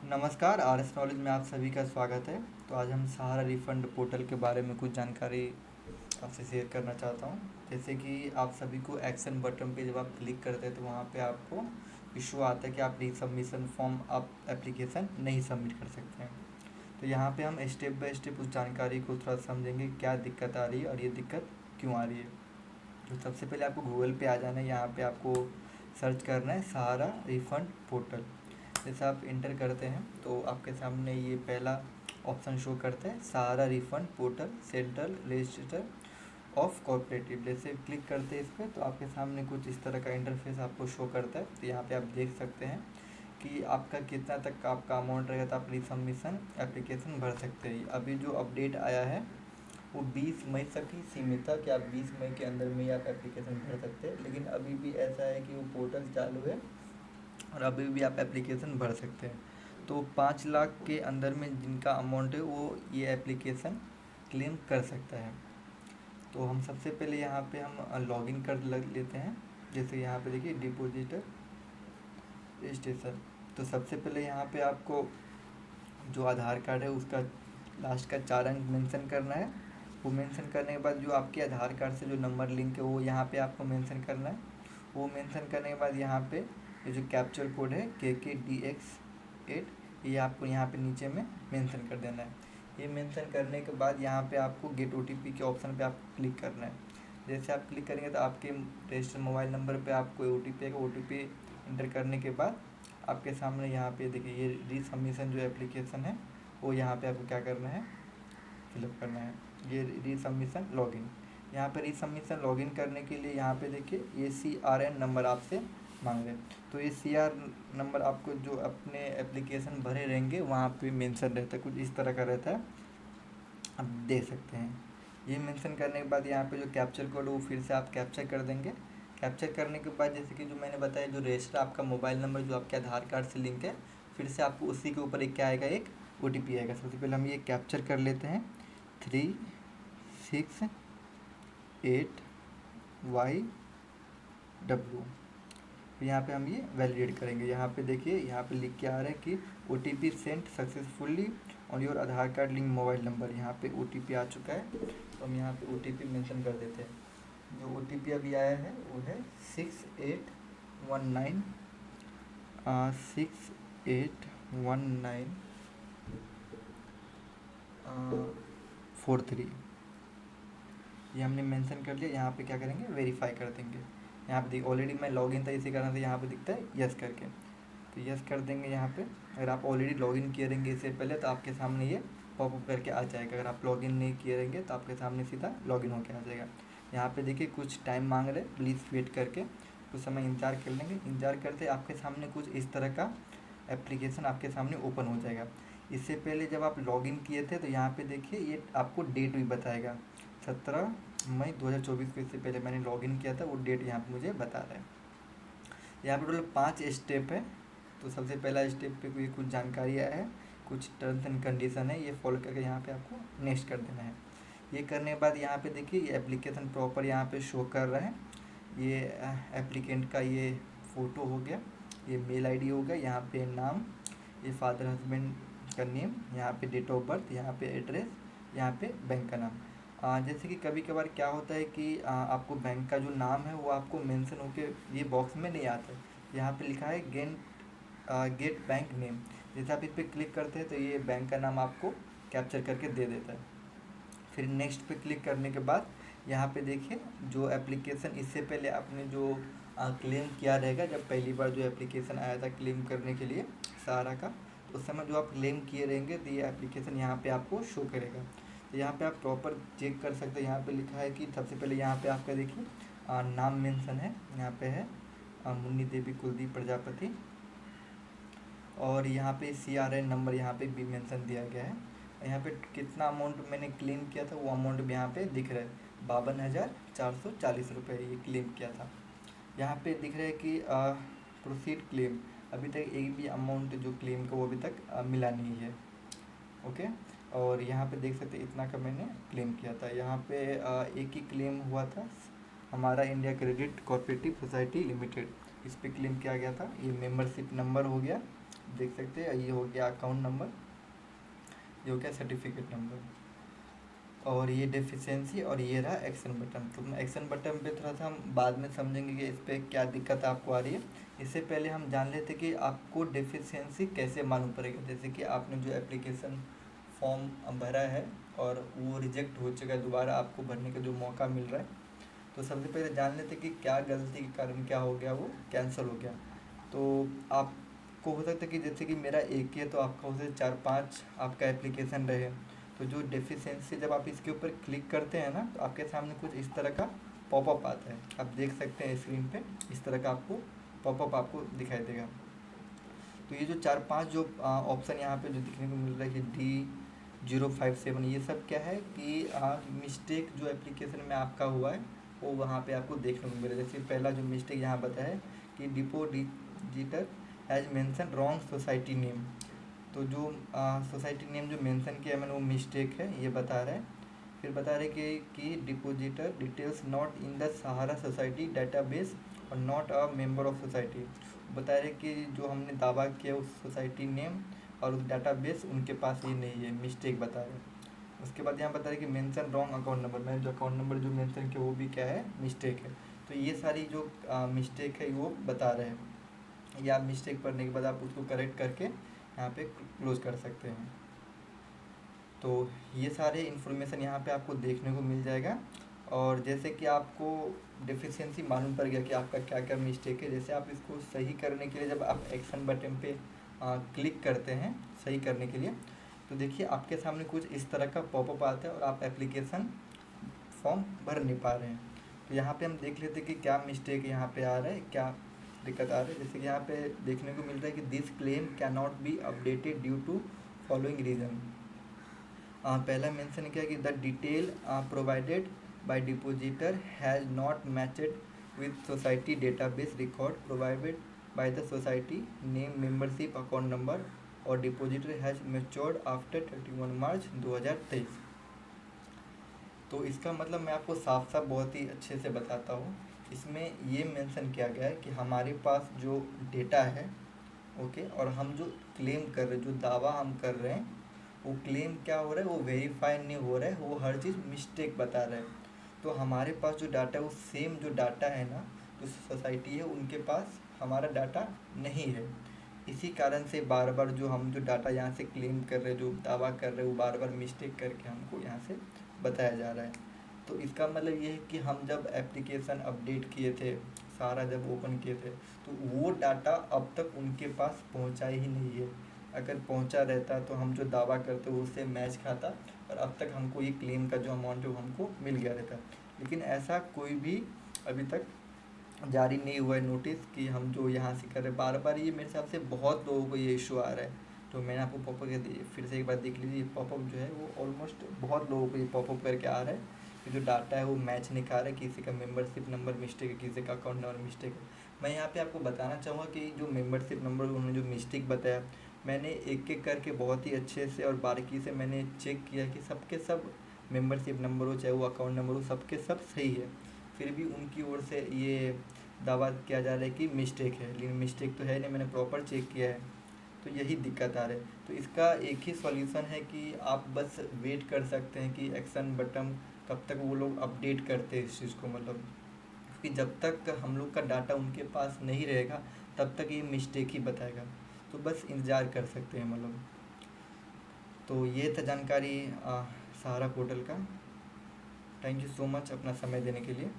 नमस्कार, RS knowledge में आप सभी का स्वागत है। तो आज हम सहारा रिफंड पोर्टल के बारे में कुछ जानकारी आपसे शेयर करना चाहता हूँ। जैसे कि आप सभी को एक्शन बटन पे जब आप क्लिक करते हैं तो वहाँ पे आपको इशू आता है कि आप रीसबमिशन फॉर्म आप एप्लीकेशन नहीं सबमिट कर सकते हैं। तो यहाँ पे हम स्टेप बाय स्टेप उस जानकारी को थोड़ा समझेंगे, क्या दिक्कत आ रही है और ये दिक्कत क्यों आ रही है। तो सबसे पहले आपको गूगल पे आ जाना है। यहाँ पे आपको सर्च करना है सहारा रिफंड पोर्टल। जैसे आप इंटर करते हैं तो आपके सामने ये पहला ऑप्शन शो करता है, Sahara refund portal central register of cooperative. जैसे क्लिक करते हैं इस पर तो आपके सामने कुछ इस तरह का इंटरफेस आपको शो करता है। तो यहाँ पे आप देख सकते हैं कि आपका कितना तक का आपका अमाउंट रहेगा, तो आप रिसबमिशन एप्लीकेशन भर सकते हैं। अभी जो अपडेट आया है वो 20 मई तक ही सीमित था कि आप 20 मई के अंदर में ही आप एप्लीकेशन भर सकते हैं। लेकिन अभी भी ऐसा है कि वो पोर्टल चालू है और अभी भी आप एप्लीकेशन भर सकते हैं। तो 5 लाख के अंदर में जिनका अमाउंट है वो ये एप्लीकेशन क्लेम कर सकता है। तो हम सबसे पहले यहाँ पे हम लॉगिन कर लेते हैं। जैसे यहाँ पे देखिए डिपॉजिटर रजिस्ट्रेशन। तो सबसे पहले यहाँ पे आपको जो आधार कार्ड है उसका लास्ट का 4 अंक मेंशन करना है। वो मेंशन करने के बाद जो आपके आधार कार्ड से जो नंबर लिंक है वो यहाँ पे आपको मेंशन करना है। वो मेंशन करने के बाद यहाँ पे ये जो कैप्चर कोड है KKDX8 ये आपको यहाँ पे नीचे में मेंशन कर देना है। ये मेंशन करने के बाद यहाँ पे आपको गेट OTP के ऑप्शन पे आपको क्लिक करना है। जैसे आप क्लिक करेंगे तो आपके रजिस्टर्ड मोबाइल नंबर पे आपको OTP आएगा। OTP इंटर करने के बाद आपके सामने यहाँ पे देखिए ये रीसबमिशन जो एप्लीकेशन है वो यहाँ पे आपको क्या करना है, फिलअप करना है। ये रीसबमिशन लॉगिन, यहाँ पे रीसबमिशन लॉगिन करने के लिए यहाँ पे देखिए ये CRN नंबर आपसे मांग रहे हैं। तो ये CR नंबर आपको जो अपने एप्लीकेशन भरे रहेंगे वहाँ पे मेंशन रहता है, कुछ इस तरह का रहता है, आप देख सकते हैं। ये मेंशन करने के बाद यहाँ पे जो कैप्चर कोड वो फिर से आप कैप्चर कर देंगे। कैप्चर करने के बाद जैसे कि जो मैंने बताया जो रजिस्टर आपका मोबाइल नंबर जो आपके आधार कार्ड से लिंक है, फिर से आपको उसी के ऊपर एक क्या आएगा, एक OTP आएगा। सबसे पहले हम ये कैप्चर कर लेते हैं 3688YW। यहाँ पे हम ये वैलिडेट करेंगे। यहाँ पे देखिए यहाँ पे लिख के आ रहा है कि OTP sent successfully on your Aadhaar card link mobile number. यहाँ पे OTP आ चुका है तो हम यहाँ पे OTP मेंशन कर देते हैं। जो OTP अभी आया है वो है 6819 681943। ये हमने मेंशन कर लिया। यहाँ पे क्या करेंगे, वेरीफाई कर देंगे। यहाँ पे ऑलरेडी मैं लॉगिन था इसी कारण से यहाँ पे दिखता है यस करके, तो यस कर देंगे। यहाँ पे अगर आप ऑलरेडी लॉगिन किए रहेंगे इससे पहले तो आपके सामने ये पॉपअप करके आ जाएगा। अगर आप लॉगिन नहीं किए रहेंगे तो आपके सामने सीधा लॉगिन होकर आ जाएगा। यहाँ पे देखिए कुछ टाइम मांग रहे, प्लीज़ वेट करके कुछ समय इंतजार कर लेंगे। इंतजार करते आपके सामने कुछ इस तरह का एप्लीकेशन आपके सामने ओपन हो जाएगा। इससे पहले जब आप लॉगिन किए थे तो यहाँ पे देखिए ये आपको डेट भी बताएगा 17 मई 2024 को। इससे पहले मैंने लॉगिन किया था वो डेट यहाँ पे मुझे बता रहा है। यहाँ पे टोटल 5 स्टेप है। तो सबसे पहला स्टेप पे कोई कुछ जानकारी आया है, कुछ टर्म्स एंड कंडीशन है, ये फॉलो करके यहाँ पे आपको नेक्स्ट कर देना है। ये करने के बाद यहाँ पे देखिए ये एप्लीकेशन प्रॉपर यहाँ पे शो कर रहा है। ये एप्लीकेंट का ये फ़ोटो हो गया, ये मेल ID हो गया, यहाँ पे नाम, ये फादर हस्बैंड का नेम, यहाँ पे डेट ऑफ बर्थ, यहाँ पे एड्रेस, यहाँ पे बैंक का नाम। जैसे कि कभी कभार क्या होता है कि आपको बैंक का जो नाम है वो आपको मेंशन होके ये बॉक्स में नहीं आता है। यहाँ पे लिखा है गेट बैंक नेम। जैसे आप इस पर क्लिक करते हैं तो ये बैंक का नाम आपको कैप्चर करके दे देता है। फिर नेक्स्ट पे क्लिक करने के बाद यहाँ पे देखिए जो एप्लीकेशन इससे पहले आपने जो क्लेम किया रहेगा, जब पहली बार जो एप्लीकेशन आया था क्लेम करने के लिए सहारा का, तो उस समय जो आप क्लेम किए रहेंगे तो ये एप्लीकेशन यहाँ पे आपको शो करेगा। तो यहाँ पे आप प्रॉपर चेक कर सकते हैं। यहाँ पे लिखा है कि सबसे पहले यहाँ पे आपका देखिए नाम मेंशन है, यहाँ पे है मुन्नी देवी कुलदीप प्रजापति, और यहाँ पे CRN नंबर यहाँ पे भी मेंशन दिया गया है। यहाँ पे कितना अमाउंट मैंने क्लेम किया था वो अमाउंट भी यहाँ पे दिख रहा है, 52,440 रुपये ये क्लेम किया था। यहाँ पे दिख रहा है कि प्रोसीड क्लेम, अभी तक एक भी अमाउंट जो क्लेम का वो अभी तक मिला नहीं है। ओके, और यहाँ पे देख सकते इतना का मैंने क्लेम किया था। यहाँ पे एक ही क्लेम हुआ था, हमारा India credit cooperative society limited, इस पे क्लेम किया गया था। ये मेंबरशिप नंबर हो गया, देख सकते हैं, ये हो गया अकाउंट नंबर, ये हो गया सर्टिफिकेट नंबर, और ये डेफिशिएंसी, और ये रहा एक्शन बटन। तो एक्शन बटन पे थोड़ा सा हम बाद में समझेंगे कि इस पर क्या दिक्कत आपको आ रही है। इससे पहले हम जान लेते कि आपको डेफिशिएंसी कैसे मालूम पड़ेगा। जैसे कि आपने जो एप्लीकेशन फॉर्म भरा है और वो रिजेक्ट हो चुका है, दोबारा आपको भरने का जो मौका मिल रहा है, तो सबसे पहले जान लेते कि क्या गलती के कारण क्या हो गया, वो कैंसिल हो गया। तो आपको हो सकता है कि जैसे कि मेरा एक ही है, तो आपका हो सकता है 4-5 आपका एप्लीकेशन रहे। तो जो डेफिशिएंसी, जब आप इसके ऊपर क्लिक करते हैं ना, तो आपके सामने कुछ इस तरह का पॉपअप आता है, आप देख सकते हैं स्क्रीन पे इस तरह का आपको पॉपअप आपको दिखाई देगा। तो ये जो 4-5 जो ऑप्शन यहाँ पे जो दिखने को मिल रहा है कि D057, ये सब क्या है कि मिस्टेक जो एप्लीकेशन में आपका हुआ है वो वहाँ पे आपको देखने को मिल रहा है। जैसे पहला जो मिस्टेक यहाँ बताया है कि depositor has mention wrong society name, तो जो सोसाइटी नेम जो मेंशन किया है मैंने वो मिस्टेक है, ये बता रहा है। फिर बता रहे कि depositor details not in the Sahara society database और not a member of society. बता रहे कि जो हमने दावा किया उस सोसाइटी नेम और उस डाटाबेस उनके पास ये नहीं है, मिस्टेक बता रहे। उसके बाद यहाँ बता रहे कि मेंशन रॉन्ग अकाउंट नंबर, मैंने जो अकाउंट नंबर जो मेंशन किया वो भी क्या है, मिस्टेक है। तो ये सारी जो मिस्टेक है वो बता रहे हैं। या मिस्टेक पढ़ने के बाद आप उसको करेक्ट करके यहाँ पे क्लोज कर सकते हैं। तो ये सारे इन्फॉर्मेशन यहाँ पे आपको देखने को मिल जाएगा। और जैसे कि आपको डेफिशिएंसी मालूम पड़ गया कि आपका क्या क्या मिस्टेक है, जैसे आप इसको सही करने के लिए जब आप एक्शन बटन पे क्लिक करते हैं सही करने के लिए, तो देखिए आपके सामने कुछ इस तरह का पॉपअप आता है और आप एप्लीकेशन फॉर्म भर नहीं पा रहे हैं। तो यहाँ पे हम देख लेते हैं कि क्या मिस्टेक यहाँ पे आ रहा है, क्या दिक्कत आ रही है। जैसे कि यहाँ पे देखने को मिल रहा है कि this claim can not be updated due to following reason. पहला मेंशन किया कि the detail provided by depositor has not matched with society database record provided by the society name membership account number और depositor has matured after 31 March 2023। तो इसका मतलब मैं आपको साफ साफ बहुत ही अच्छे से बताता हूँ। इसमें ये मेंशन किया गया है कि हमारे पास जो डेटा है, ओके, और हम जो क्लेम कर रहे हैं, जो दावा हम कर रहे हैं, वो क्लेम क्या हो रहा है, वो वेरीफाई नहीं हो रहा है, वो हर चीज़ मिस्टेक बता रहा है। तो हमारे पास जो डाटा है वो सेम जो डाटा है ना, जो सोसाइटी है उनके पास हमारा डाटा नहीं है। इसी कारण से बार बार जो हम जो डाटा यहाँ से क्लेम कर रहे हैं, जो दावा कर रहे हैं, वो बार बार मिस्टेक करके हमको यहाँ से बताया जा रहा है। तो इसका मतलब ये है कि हम जब एप्लीकेशन अपडेट किए थे, सारा जब ओपन किए थे, तो वो डाटा अब तक उनके पास पहुँचा ही नहीं है। अगर पहुँचा रहता तो हम जो दावा करते वो उससे मैच खाता और अब तक हमको ये क्लेम का जो अमाउंट है वो हमको मिल गया रहता। लेकिन ऐसा कोई भी अभी तक जारी नहीं हुआ है नोटिस कि हम जो यहाँ से कर रहे हैं। बार बार ये मेरे हिसाब से बहुत लोगों को ये इशू आ रहा है। तो मैंने आपको पॉपअप फिर से एक बार देख लीजिए, पॉपअप जो है वो ऑलमोस्ट बहुत लोगों को ये पॉपअप करके आ रहा है कि जो डाटा है वो मैच नहीं खा रहा है, किसी का मेंबरशिप नंबर मिस्टेक है, किसी का अकाउंट नंबर मिस्टेक है। मैं यहाँ पे आपको बताना चाहूँगा कि जो मेंबरशिप नंबर उन्होंने जो मिस्टेक बताया, मैंने एक एक करके बहुत ही अच्छे से और बारीकी से मैंने चेक किया कि सबके सब मेंबरशिप नंबर हो चाहे वो अकाउंट नंबर हो, सबके सब सही है। फिर भी उनकी ओर से ये दावा किया जा रहा है कि मिस्टेक है, लेकिन मिस्टेक तो है नहीं, मैंने प्रॉपर चेक किया है। तो यही दिक्कत आ रहा है। तो इसका एक ही सॉल्यूशन है कि आप बस वेट कर सकते हैं कि एक्शन बटन कब तक वो लोग अपडेट करते हैं इस चीज़ को, मतलब क्योंकि जब तक हम लोग का डाटा उनके पास नहीं रहेगा तब तक ये मिस्टेक ही बताएगा। तो बस इंतज़ार कर सकते हैं मतलब। तो ये था जानकारी सहारा पोर्टल का। थैंक यू सो मच अपना समय देने के लिए।